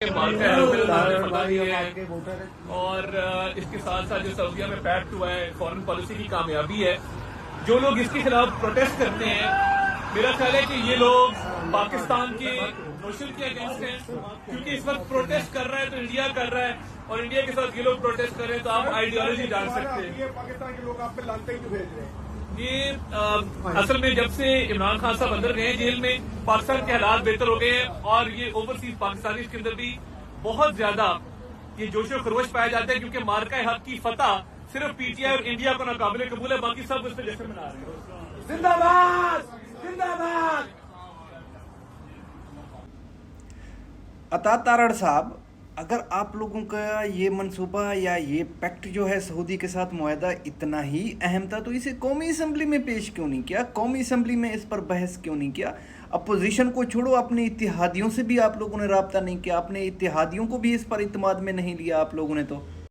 اور اس کے ساتھ ساتھ جو سعودیہ میں پیکٹ ہوا ہے فارن پالیسی کی کامیابی ہے. جو لوگ اس کے خلاف پروٹیسٹ کرتے ہیں میرا خیال ہے کہ یہ لوگ پاکستان کے نوشل کے اگینسٹ ہیں, کیونکہ اس وقت پروٹیسٹ کر رہا ہے تو انڈیا کر رہا ہے, اور انڈیا کے ساتھ یہ لوگ پروٹیسٹ کر رہے ہیں تو آپ آئیڈیالوجی جان سکتے ہیں. پاکستان کے لوگ آپ پہ لانتے کیوں بھیج رہے ہیں؟ یہ اصل میں جب سے عمران خان صاحب اندر گئے جیل میں پاکستان کے حالات بہتر ہو گئے ہیں, اور یہ اوورسیز پاکستانی کے اندر بھی بہت زیادہ یہ جوش و خروش پایا جاتا ہے, کیونکہ مارکہ حق کی فتح صرف پی ٹی آئی اور انڈیا کو ناقابل قبول ہے, باقی سب اس پہ جشن منا رہے ہیں. زندہ باد زندہ باد. عطا تارڑ صاحب, اگر آپ لوگوں کا یہ منصوبہ یا یہ پیکٹ جو ہے سعودی کے ساتھ معاہدہ اتنا ہی اہم تھا تو اسے قومی اسمبلی میں پیش کیوں نہیں کیا؟ قومی اسمبلی میں اس پر بحث کیوں نہیں کیا؟ اپوزیشن کو چھوڑو, اپنے اتحادیوں سے بھی آپ لوگوں نے رابطہ نہیں کیا, اپنے اتحادیوں کو بھی اس پر اعتماد میں نہیں لیا آپ لوگوں نے. تو